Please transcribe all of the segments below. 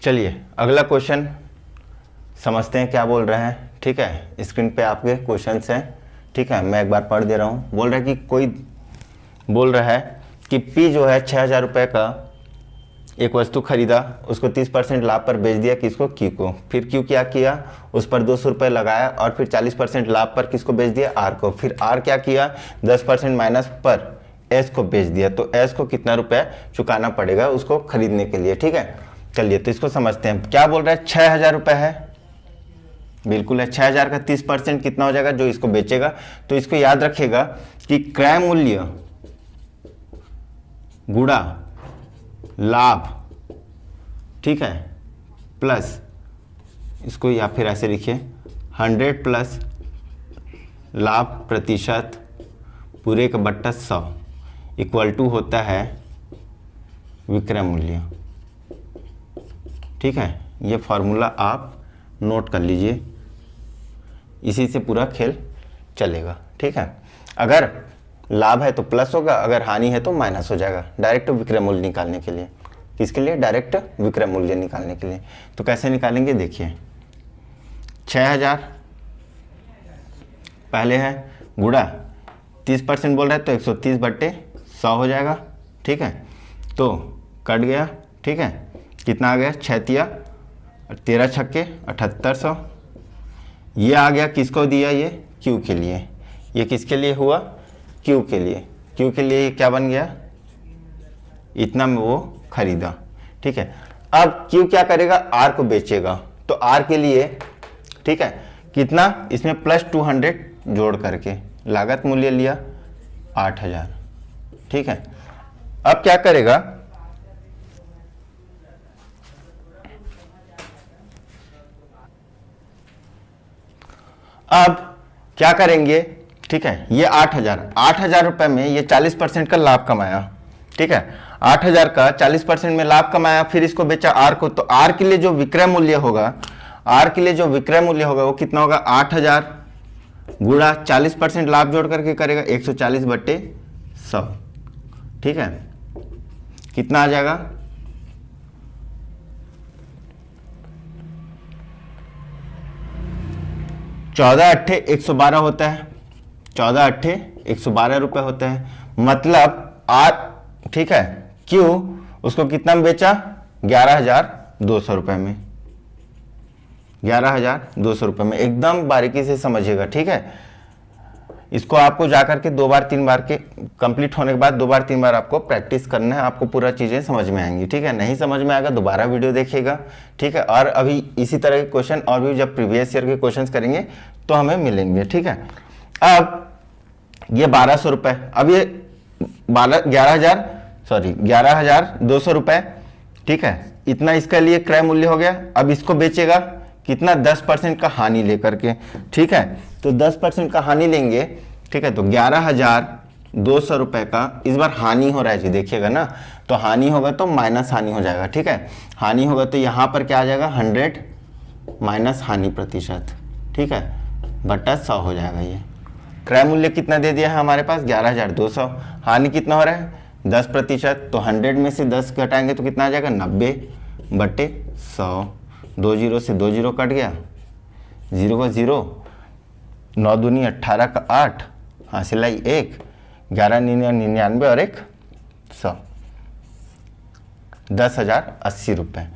चलिए अगला क्वेश्चन समझते हैं क्या बोल रहे हैं। ठीक है, स्क्रीन पे आपके क्वेश्चंस हैं। ठीक है, मैं एक बार पढ़ दे रहा हूँ। बोल रहा है कि कोई बोल रहा है कि पी जो है 6,000 रुपये का एक वस्तु खरीदा, उसको 30% लाभ पर बेच दिया किसको, क्यू को। फिर क्यू क्या किया, उस पर 200 रुपये लगाया और फिर 40% लाभ पर किसको बेच दिया, आर को। फिर आर क्या किया, 10% माइनस पर एस को बेच दिया। तो एस को कितना रुपये चुकाना पड़ेगा उसको खरीदने के लिए। ठीक है, चलिए तो इसको समझते हैं। क्या बोल रहा है, 6,000 रुपये है, बिल्कुल है। 6,000 का 30% कितना हो जाएगा, जो इसको बेचेगा। तो इसको याद रखिएगा कि क्रय मूल्य गुणा लाभ, ठीक है, प्लस इसको या फिर ऐसे लिखिए 100 प्लस लाभ प्रतिशत पूरे का बट्टा 100 इक्वल टू होता है विक्रय मूल्य। ठीक है, ये फॉर्मूला आप नोट कर लीजिए, इसी से पूरा खेल चलेगा। ठीक है, अगर लाभ है तो प्लस होगा, अगर हानि है तो माइनस हो जाएगा। डायरेक्ट विक्रय मूल्य निकालने के लिए, किसके लिए, डायरेक्ट विक्रय मूल्य निकालने के लिए। तो कैसे निकालेंगे, देखिए 6,000 पहले है, गुणा 30% बोल रहा है तो 130/100 हो जाएगा। ठीक है, तो कट गया। ठीक है, कितना आ गया, 6 तिया 13 छक्के 7800। ये आ गया, किसको दिया, ये क्यू के लिए। ये किसके लिए हुआ, क्यू के लिए। क्यू के लिए क्या बन गया, इतना में वो खरीदा। ठीक है, अब क्यू क्या करेगा, आर को बेचेगा। तो आर के लिए, ठीक है, कितना, इसमें प्लस 200 जोड़ करके लागत मूल्य लिया 8,000। ठीक है, अब क्या करेगा, अब क्या करेंगे, ठीक है, ये 8,000 रुपए में ये 40% का लाभ कमाया। ठीक है, 8,000 का 40% में लाभ कमाया, फिर इसको बेचा आर को। तो आर के लिए जो विक्रय मूल्य होगा, आर के लिए जो विक्रय मूल्य होगा वो कितना होगा, 8,000 गुणा 40% लाभ जोड़ करके करेगा 140/100। ठीक है, कितना आ जाएगा, 14 अट्ठे 112 होता है। 14 अट्ठे 112 रुपये होता है। मतलब आर, ठीक है, क्यू उसको कितना में बेचा, 11,200 रुपये में। 11,200 रुपये में। एकदम बारीकी से समझिएगा। ठीक है, इसको आपको जाकर के 2 बार 3 बार के कंप्लीट होने के बाद 2 बार 3 बार आपको प्रैक्टिस करना है, आपको पूरा चीज़ें समझ में आएंगी। ठीक है, नहीं समझ में आएगा दोबारा वीडियो देखिएगा। ठीक है, और अभी इसी तरह के क्वेश्चन और भी जब प्रीवियस ईयर के क्वेश्चंस करेंगे तो हमें मिलेंगे। ठीक है, अब ये 1,200 रुपये, अब ये 11,200 रुपये। ठीक है, इतना इसके लिए क्रय मूल्य हो गया। अब इसको बेचेगा कितना, 10% का हानि लेकर के। ठीक है, तो 10% का हानि लेंगे। ठीक है, तो 11,200 रुपये का इस बार हानि हो रहा है जी, देखिएगा ना। तो हानि होगा तो माइनस हानि हो जाएगा। ठीक है, हानि होगा तो यहाँ पर क्या आ जाएगा, 100 माइनस हानि प्रतिशत, ठीक है, बटा 100 हो जाएगा। ये क्रय मूल्य कितना दे दिया है हमारे पास, 11,200। हानि कितना हो रहा है, 10%। तो 100 में से 10 घटाएंगे तो कितना आ जाएगा, 90/100। 2 जीरो से 2 जीरो कट गया, 0 का 0, 9 दूनी 18 का 8, हासिल आई 1, 11 99 और 1 100, 10,080 रुपये।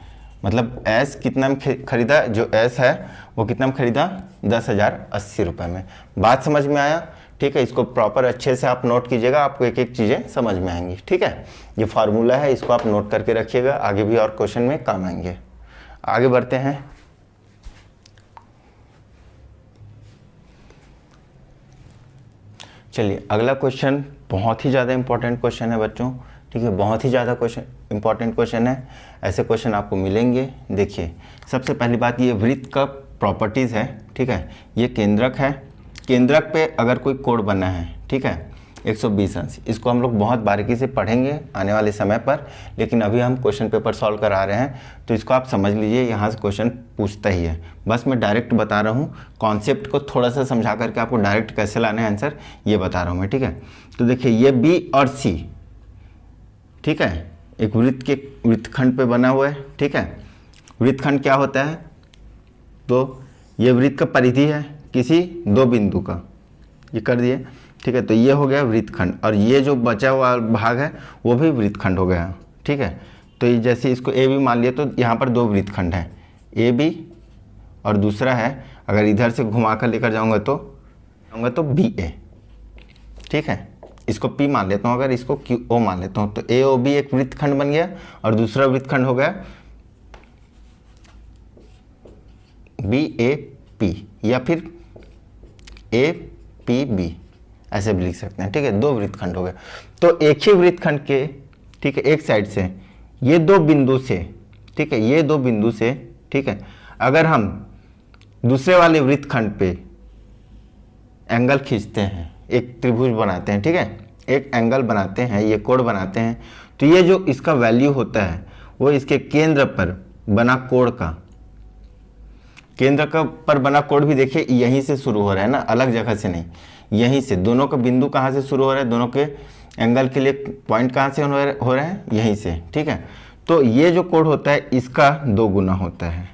मतलब एस कितना में खरीदा, जो एस है वो कितना में खरीदा, 10,080 रुपये में। बात समझ में आया। ठीक है, इसको प्रॉपर अच्छे से आप नोट कीजिएगा, आपको एक एक चीज़ें समझ में आएंगी। ठीक है, ये फार्मूला है, इसको आप नोट करके रखिएगा, आगे भी और क्वेश्चन में काम आएंगे। आगे बढ़ते हैं। चलिए अगला क्वेश्चन बहुत ही ज़्यादा इंपॉर्टेंट क्वेश्चन है बच्चों। ठीक है, बहुत ही ज़्यादा क्वेश्चन इंपॉर्टेंट क्वेश्चन है। ऐसे क्वेश्चन आपको मिलेंगे। देखिए, सबसे पहली बात, ये वृत्त का प्रॉपर्टीज़ है। ठीक है, ये केंद्रक है। केंद्रक पे अगर कोई कोण बना है, ठीक है, 120 अंश, इसको हम लोग बहुत बारीकी से पढ़ेंगे आने वाले समय पर, लेकिन अभी हम क्वेश्चन पेपर सॉल्व करा रहे हैं तो इसको आप समझ लीजिए, यहाँ से क्वेश्चन पूछता ही है। बस मैं डायरेक्ट बता रहा हूँ, कॉन्सेप्ट को थोड़ा सा समझा करके आपको डायरेक्ट कैसे लाना है आंसर, ये बता रहा हूँ मैं। ठीक है, तो देखिए ये बी और सी, ठीक है, एक वृत्त के वृत्तखंड पे बना हुआ है। ठीक है, वृत्तखंड क्या होता है, तो ये वृत्त का परिधि है किसी दो बिंदु का, ये कर दिए, ठीक है। तो ये हो गया वृत्तखंड, और ये जो बचा हुआ भाग है वो भी वृत्तखंड हो गया, ठीक है। तो ये जैसे इसको ए बी मान लिया, तो यहाँ पर दो वृत्तखंड हैं, ए बी, और दूसरा है अगर इधर से घुमा कर लेकर जाऊँगा तो बी ए, ठीक है। इसको पी मान लेता हूँ, अगर इसको क्यू ओ मान लेता हूँ, तो ए ओ बी एक वृत्तखंड बन गया, और दूसरा वृत्तखंड हो गया बी ए पी, या फिर ए पी बी, ऐसे भी लिख सकते हैं, ठीक है। दो वृत्तखंड हो गए। तो एक ही वृत्तखंड के, ठीक है, एक साइड से ये दो बिंदु से, ठीक है, ये दो बिंदु से, ठीक है, अगर हम दूसरे वाले वृत्तखंड पे एंगल खींचते हैं, एक त्रिभुज बनाते हैं, ठीक है, एक एंगल बनाते हैं, ये कोण बनाते हैं, तो ये जो इसका वैल्यू होता है वो इसके केंद्र पर बना कोण का, केंद्र का पर बना कोण भी देखिए यहीं से शुरू हो रहा है ना, अलग जगह से नहीं, यहीं से। दोनों का बिंदु कहाँ से शुरू हो रहा है, दोनों के एंगल के लिए पॉइंट कहाँ से हो रहे हैं, यहीं से, ठीक है। तो ये जो कोण होता है इसका 2 गुना होता है,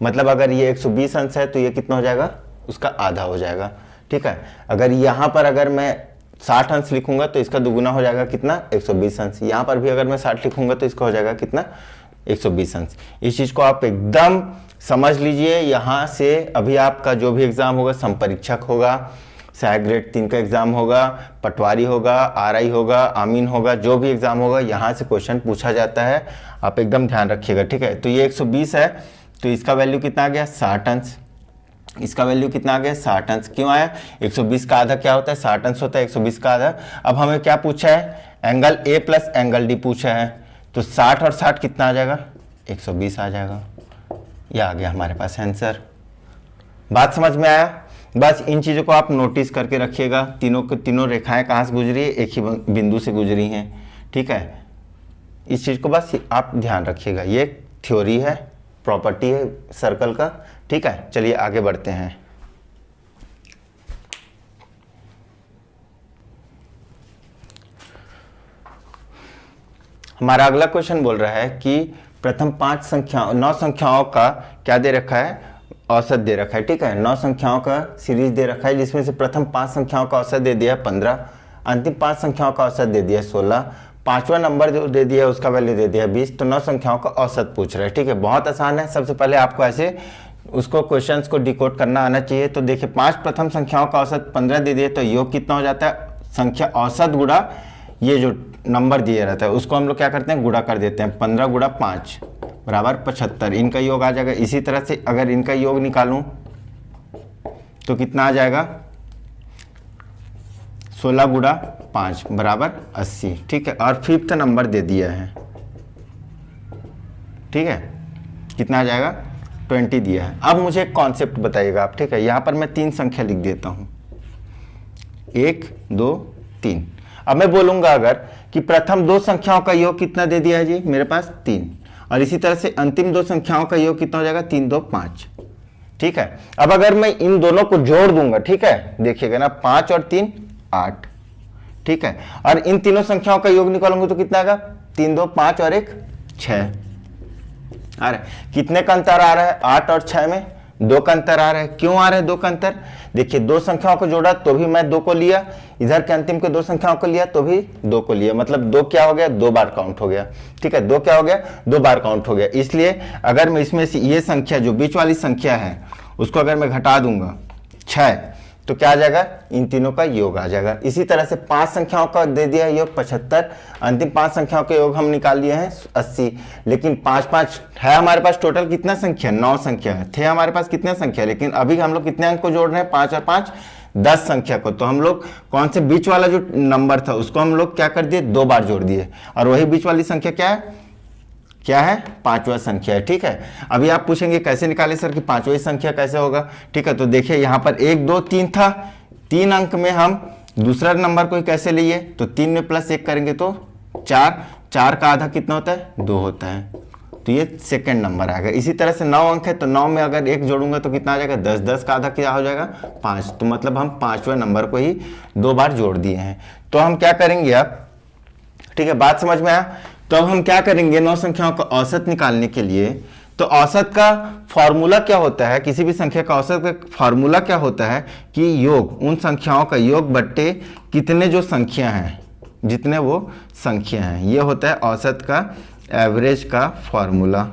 मतलब अगर ये 120 अंश है तो ये कितना हो जाएगा, उसका आधा हो जाएगा, ठीक है। अगर यहाँ पर अगर मैं 60 अंश लिखूंगा तो इसका 2 गुना हो जाएगा कितना, 120 अंश। यहाँ पर भी अगर मैं 60 लिखूंगा तो इसका हो जाएगा कितना, 120 अंश। इस चीज़ को आप एकदम समझ लीजिए। यहाँ से अभी आपका जो भी एग्ज़ाम होगा, संपरीक्षक होगा, सहायक ग्रेड 3 का एग्ज़ाम होगा, पटवारी होगा, आरआई होगा, आमीन होगा, जो भी एग्ज़ाम होगा यहाँ से क्वेश्चन पूछा जाता है, आप एकदम ध्यान रखिएगा, ठीक है। तो ये 120 है, तो इसका वैल्यू कितना आ गया, 60 अंश। इसका वैल्यू कितना आ गया, 60 अंश। क्यों आया, 120 का आधा क्या होता है, 60 अंश होता है, 120 का आधा। अब हमें क्या पूछा है, angle A plus angle D पूछा है, तो 60 और 60 कितना आ जाएगा, 120 आ जाएगा। यह आ गया हमारे पास आंसर। बात समझ में आया। बस इन चीज़ों को आप नोटिस करके रखिएगा। तीनों रेखाएं कहाँ से गुजरी है, एक ही बिंदु से गुजरी हैं, ठीक है। इस चीज़ को बस आप ध्यान रखिएगा। ये थ्योरी है, प्रॉपर्टी है सर्कल का, ठीक है। चलिए आगे बढ़ते हैं। हमारा अगला क्वेश्चन बोल रहा है कि प्रथम 9 संख्याओं का क्या दे रखा है, औसत दे रखा है, ठीक है। 9 संख्याओं का सीरीज दे रखा है, जिसमें से प्रथम 5 संख्याओं का औसत दे दिया 15, अंतिम 5 संख्याओं का औसत दे दिया 16, पांचवा नंबर जो दे दिया उसका वैल्यू दे दिया 20। तो 9 संख्याओं का औसत पूछ रहा है, ठीक है। बहुत आसान है। सबसे पहले आपको ऐसे उसको क्वेश्चंस को डिकोड करना आना चाहिए। तो देखिए 5 प्रथम संख्याओं का औसत 15 दे दिए, तो योग कितना हो जाता है, संख्या औसत गुणा ये जो नंबर दिया रहता है उसको हम लोग क्या करते हैं, गुणा कर देते हैं। 15 गुणा 5 बराबर 75, इनका योग आ जाएगा। इसी तरह से अगर इनका योग निकालूं तो कितना आ जाएगा, 16 गुणा 5 बराबर 80, ठीक है। और 5th नंबर दे दिया है, ठीक है, कितना आ जाएगा, 20 दिया है। अब मुझे एक कॉन्सेप्ट बताइएगा आप, ठीक है। यहाँ पर मैं 3 संख्या लिख देता हूँ, 1 2 3। अब मैं बोलूंगा अगर कि प्रथम 2 संख्याओं का योग कितना दे दिया है जी, मेरे पास 3, और इसी तरह से अंतिम 2 संख्याओं का योग कितना हो जाएगा, 3 2 5, ठीक है। अब अगर मैं इन दोनों को जोड़ दूंगा, ठीक है, देखिएगा ना, 5 और 3 8, ठीक है। और इन तीनों संख्याओं का योग निकालूंगा तो कितना आएगा, 3 2 5 और 1 6। अरे कितने का अंतर आ रहा है, 8 और 6 में 2 का अंतर आ रहा है। क्यों आ रहा है 2 का अंतर, देखिए 2 संख्याओं को जोड़ा तो भी मैं 2 को लिया, इधर के अंतिम के 2 संख्याओं को लिया तो भी 2 को लिया, मतलब 2 क्या हो गया, 2 बार काउंट हो गया, ठीक है। 2 क्या हो गया, 2 बार काउंट हो गया। इसलिए अगर मैं इसमें से ये संख्या जो बीच वाली संख्या है उसको अगर मैं घटा दूंगा 6, तो क्या आ जाएगा, इन तीनों का योग आ जाएगा। इसी तरह से 5 संख्याओं का दे दिया योग 75, अंतिम 5 संख्याओं के योग हम निकाल लिए हैं 80। लेकिन 5 5 है हमारे पास, टोटल कितना संख्या, 9 संख्या है, थे हमारे पास कितने संख्या, लेकिन अभी हम लोग कितने अंक को जोड़ रहे हैं, 5 और 5 10 संख्या को। तो हम लोग कौन से बीच वाला जो नंबर था उसको हम लोग क्या कर दिए, 2 बार जोड़ दिए, और वही बीच वाली संख्या क्या है, 5वां संख्या है, ठीक है। अभी आप पूछेंगे कैसे निकाले सर कि 5वां संख्या कैसे होगा, ठीक है। तो देखिए यहाँ पर 1 2 3 था, 3 अंक में हम दूसरा नंबर को कैसे लिए, तो 3 में +1 करेंगे तो 4, 4 का आधा कितना होता है, 2 होता है, तो ये सेकंड नंबर आएगा। इसी तरह से 9 अंक है, तो 9 में अगर 1 जोड़ूंगा तो कितना आ जाएगा, 10, 10 का आधा क्या हो जाएगा, 5। तो मतलब हम 5वें नंबर को ही 2 बार जोड़ दिए हैं। तो हम क्या करेंगे अब, ठीक है, बात समझ में आया। तो अब हम क्या करेंगे, 9 संख्याओं का औसत निकालने के लिए, तो औसत का फॉर्मूला क्या होता है, किसी भी संख्या का औसत का फॉर्मूला क्या होता है कि योग, उन संख्याओं का योग बट्टे कितने जो संख्या हैं, जितने वो संख्या हैं, ये होता है औसत का, एवरेज का फॉर्मूला।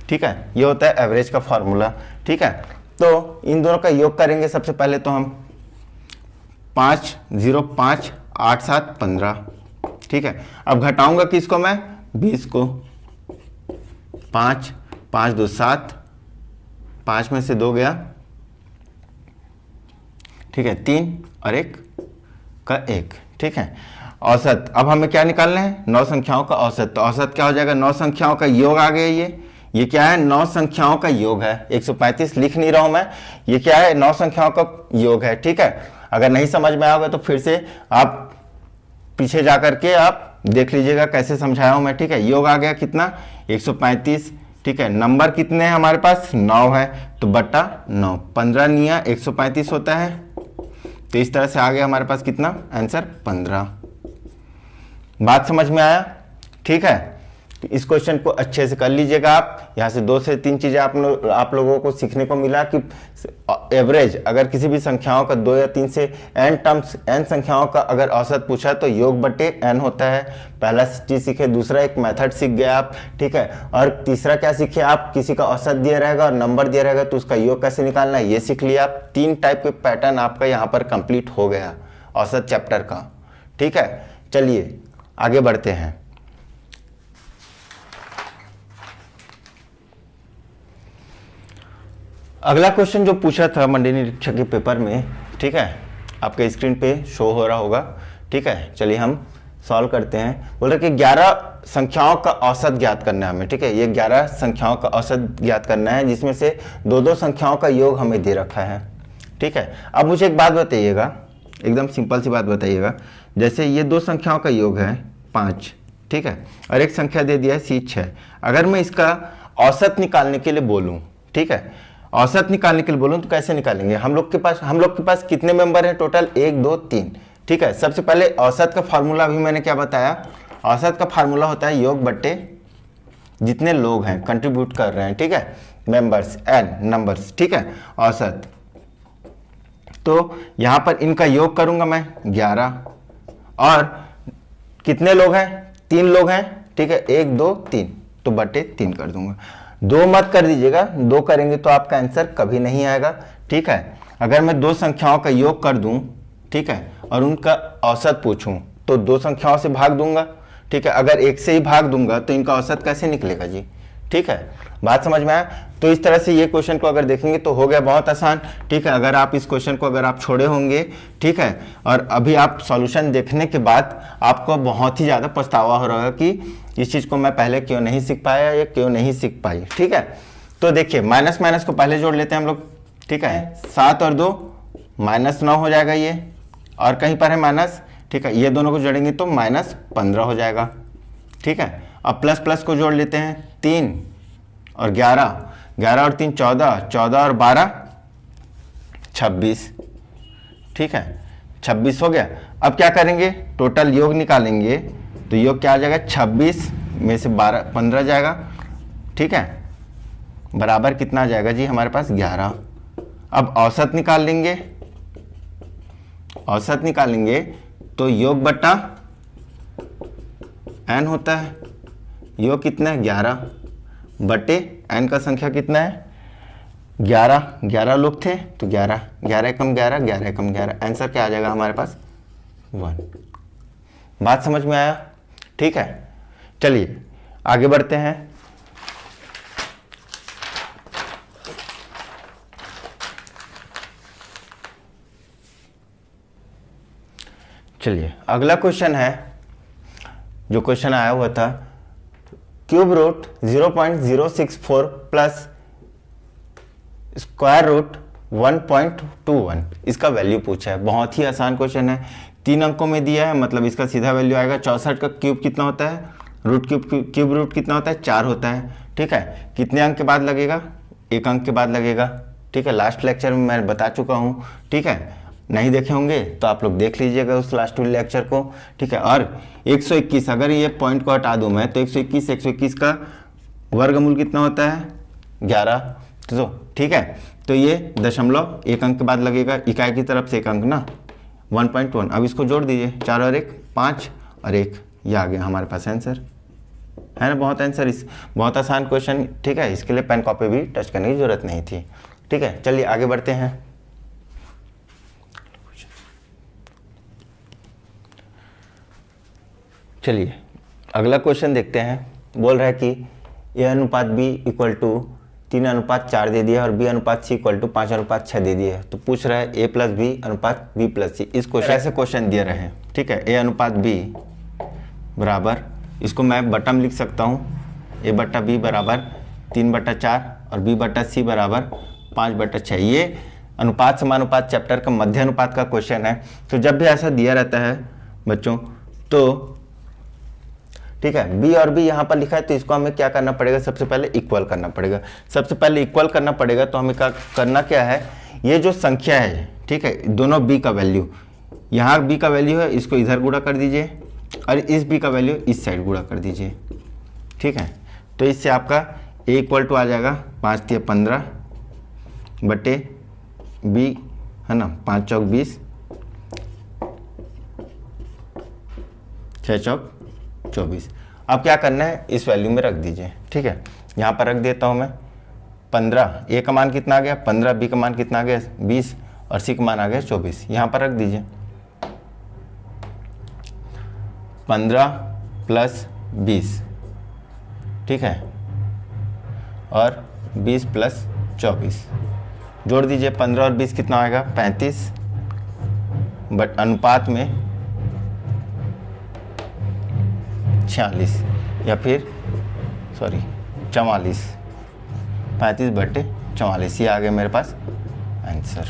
ठीक है, ये होता है एवरेज का फॉर्मूला। ठीक है, तो इन दोनों का योग करेंगे सबसे पहले तो हम 5 0 5 8 7 15। ठीक है, अब घटाऊंगा किसको मैं, 20 को। 5 5 2 7, 5 में से 2 गया, ठीक है, 3 और 1 का 1। ठीक है, औसत अब हमें क्या निकालना है, 9 संख्याओं का औसत। तो औसत क्या हो जाएगा, 9 संख्याओं का योग आ गया। ये क्या है, 9 संख्याओं का योग है। 135 लिख नहीं रहा हूं मैं, ये क्या है, 9 संख्याओं का योग है। ठीक है, अगर नहीं समझ में आओगे तो फिर से आप पीछे जा करके आप देख लीजिएगा कैसे समझाया हूं मैं। ठीक है, योग आ गया कितना, 135। ठीक है, नंबर कितने हैं हमारे पास, 9 है, तो बटा 9, 15 निया 135 होता है। तो इस तरह से आ गया हमारे पास कितना आंसर, 15। बात समझ में आया। ठीक है, तो इस क्वेश्चन को अच्छे से कर लीजिएगा आप। यहाँ से 2 से 3 चीजें आप लोगों को सीखने को मिला कि एवरेज, अगर किसी भी संख्याओं का 2 या 3 से n संख्याओं का अगर औसत पूछा तो योग बटे n होता है। पहला चीज सीखे, दूसरा एक मेथड सीख गए आप। ठीक है, और तीसरा क्या सीखे आप, किसी का औसत दिया रहेगा और नंबर दिया रहेगा तो उसका योग कैसे निकालना है, ये सीख लिया आप। 3 टाइप के पैटर्न आपका यहाँ पर कंप्लीट हो गया औसत चैप्टर का। ठीक है, चलिए आगे बढ़ते हैं। अगला क्वेश्चन जो पूछा था मंडली निरीक्षक के पेपर में, ठीक है, आपके स्क्रीन पे शो हो रहा होगा। ठीक है, चलिए हम सॉल्व करते हैं। बोल रहे कि 11 संख्याओं का औसत ज्ञात करना है हमें। ठीक है, ये 11 संख्याओं का औसत ज्ञात करना है, जिसमें से 2-2 संख्याओं का योग हमें दे रखा है। ठीक है, अब मुझे एक बात बताइएगा, एकदम सिंपल सी बात बताइएगा। जैसे ये 2 संख्याओं का योग है 5, ठीक है, और एक संख्या दे दिया है C6। अगर मैं इसका औसत निकालने के लिए बोलूँ, ठीक है, औसत निकालने के लिए बोलूं तो कैसे निकालेंगे, हम लोग के पास कितने मेंबर हैं टोटल, 1 2 3। ठीक है, सबसे पहले औसत का फार्मूला अभी मैंने क्या बताया, औसत का फार्मूला होता है योग बट्टे जितने लोग हैं कंट्रीब्यूट कर रहे हैं। ठीक है, मेंबर्स n नंबर्स। ठीक है, औसत, तो यहां पर इनका योग करूंगा मैं 11, और कितने लोग हैं, 3 लोग हैं। ठीक है, 1 2 3, तो बट्टे 3 कर दूंगा। 2 मत कर दीजिएगा, 2 करेंगे तो आपका आंसर कभी नहीं आएगा। ठीक है, अगर मैं 2 संख्याओं का योग कर दूं, ठीक है, और उनका औसत पूछूं तो 2 संख्याओं से भाग दूंगा। ठीक है, अगर 1 से ही भाग दूंगा तो इनका औसत कैसे निकलेगा जी। ठीक है, बात समझ में आया। तो इस तरह से ये क्वेश्चन को अगर देखेंगे तो हो गया बहुत आसान। ठीक है, अगर आप इस क्वेश्चन को अगर आप छोड़े होंगे, ठीक है, और अभी आप सॉल्यूशन देखने के बाद आपको बहुत ही ज़्यादा पछतावा हो रहा है कि इस चीज़ को मैं पहले क्यों नहीं सीख पाया या क्यों नहीं सीख पाई। ठीक है, तो देखिए माइनस माइनस को पहले जोड़ लेते हैं हम लोग। ठीक है, 7 और 2 -9 हो जाएगा ये, और कहीं पर है माइनस। ठीक है, ये दोनों को जोड़ेंगे तो -15 हो जाएगा। ठीक है, अब प्लस प्लस को जोड़ लेते हैं, 3 और 11, 11 और 3 14, 14 और 12 26। ठीक है, 26 हो गया। अब क्या करेंगे, टोटल योग निकालेंगे, तो योग क्या आ जाएगा, 26 में से 15 जाएगा। ठीक है, बराबर कितना आ जाएगा जी हमारे पास, 11। अब औसत निकाल लेंगे, औसत निकालेंगे तो योग बट्टा n होता है। योग कितना है, 11 बटे n का संख्या कितना है, 11। 11 लोग थे तो 11, 11 कम 11, 11 कम 11, आंसर क्या आ जाएगा हमारे पास, 1। बात समझ में आया। ठीक है, चलिए आगे बढ़ते हैं। चलिए अगला क्वेश्चन है, जो क्वेश्चन आया हुआ था, cube root 0.064 plus square root 1.21, इसका वैल्यू पूछा है। बहुत ही आसान क्वेश्चन है, 3 अंकों में दिया है, मतलब इसका सीधा वैल्यू आएगा। 64 का क्यूब कितना होता है, रूट क्यूब रूट कितना होता है, 4 होता है। ठीक है, कितने अंक के बाद लगेगा, 1 अंक के बाद लगेगा। ठीक है, लास्ट लेक्चर में मैं बता चुका हूँ। ठीक है, नहीं देखे होंगे तो आप लोग देख लीजिएगा उस लास्ट लेक्चर को। ठीक है, और 121, अगर ये पॉइंट को हटा दूं मैं तो 121 का वर्गमूल कितना होता है, 11, तो ठीक है। तो ये दशमलव एक अंक के बाद लगेगा, इकाई की तरफ से एक अंक ना 1.1। अब इसको जोड़ दीजिए, 4 और 1 5 और 1, ये आ गया हमारे पास आंसर, है ना। बहुत आंसर, इस बहुत आसान क्वेश्चन, ठीक है। इसके लिए पेन कॉपी भी टच करने की जरूरत नहीं थी, ठीक है। चलिए आगे बढ़ते हैं। चलिए अगला क्वेश्चन देखते हैं। बोल रहा है कि ए अनुपात बी इक्वल टू 3:4 दे दिया और बी अनुपात सी इक्वल टू 5:6 दे दिया है। तो पूछ रहा है ए प्लस बी अनुपात बी प्लस सी। इस क्वेश्चन ऐसे क्वेश्चन दिए रहे हैं, ठीक है। ए अनुपात बी बराबर, इसको मैं बटम लिख सकता हूँ, ए बट्टा बी बराबर 3/4 और बी बट्टा सी बराबर 5/6। ये अनुपात समानुपात चैप्टर का मध्य अनुपात का क्वेश्चन है। तो जब भी ऐसा दिया रहता है बच्चों, तो ठीक है, बी और बी यहाँ पर लिखा है, तो इसको हमें क्या करना पड़ेगा, सबसे पहले इक्वल करना पड़ेगा। सबसे पहले इक्वल करना पड़ेगा, तो हमें करना क्या है, ये जो संख्या है, ठीक है, दोनों बी का वैल्यू, यहाँ बी का वैल्यू है, इसको इधर गुणा कर दीजिए और इस बी का वैल्यू इस साइड गुणा कर दीजिए, ठीक है। तो इससे आपका ए इक्वल टू आ जाएगा 5 × 15 बटे बी, है ना, 5 चौक 20, 6 चौक 24। अब क्या करना है, इस वैल्यू में रख दीजिए, ठीक है। यहाँ पर रख देता हूँ मैं 15, ए का मान कितना आ गया 15, बी का मान कितना आ गया 20 और सी का मान आ गया 24। यहाँ पर रख दीजिए 15 + 20, ठीक है, और 20 + 24 जोड़ दीजिए। 15 और 20 कितना आएगा 35, बट अनुपात में 46 या फिर 44, 35/44, ये आ गया मेरे पास आंसर।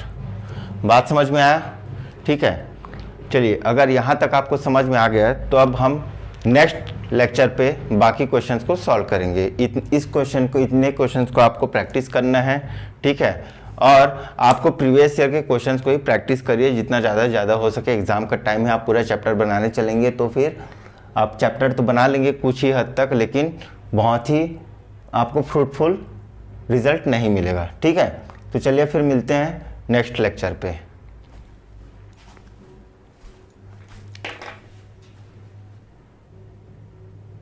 बात समझ में आया, ठीक है। चलिए अगर यहाँ तक आपको समझ में आ गया, तो अब हम नेक्स्ट लेक्चर पे बाकी क्वेश्चंस को सॉल्व करेंगे। इस क्वेश्चन को, इतने क्वेश्चंस को आपको प्रैक्टिस करना है, ठीक है। और आपको प्रीवियस ईयर के क्वेश्चंस को ही प्रैक्टिस करिए जितना ज़्यादा से ज़्यादा हो सके। एग्जाम का टाइम है, आप पूरा चैप्टर बनाने चलेंगे तो फिर आप चैप्टर तो बना लेंगे कुछ ही हद तक, लेकिन बहुत ही आपको फ्रूटफुल रिजल्ट नहीं मिलेगा, ठीक है। तो चलिए फिर मिलते हैं नेक्स्ट लेक्चर पे।